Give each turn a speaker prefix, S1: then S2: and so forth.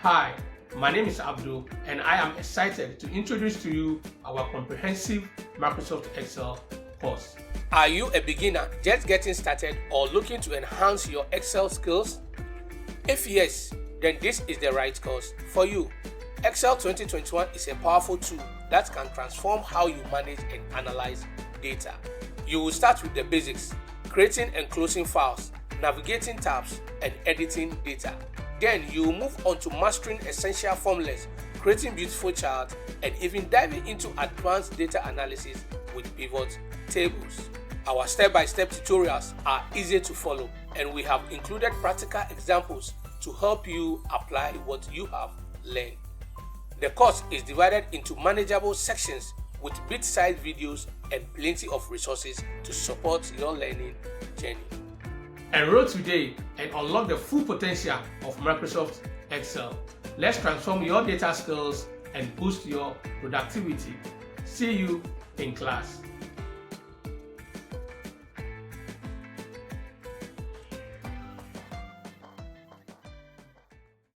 S1: Hi, my name is Abdul and I am excited to introduce to you our comprehensive Microsoft Excel course.
S2: Are you a beginner just getting started or looking to enhance your Excel skills? If yes, then this is the right course for you. Excel 2021 is a powerful tool that can transform how you manage and analyze data. You will start with the basics, creating and closing files, navigating tabs, and editing data. Then you will move on to mastering essential formulas, creating beautiful charts, and even diving into advanced data analysis with pivot tables. Our step-by-step tutorials are easy to follow, and we have included practical examples to help you apply what you have learned. The course is divided into manageable sections with bit-sized videos and plenty of resources to support your learning journey.
S1: Enroll today and unlock the full potential of Microsoft Excel. Let's transform your data skills and boost your productivity. See you in class.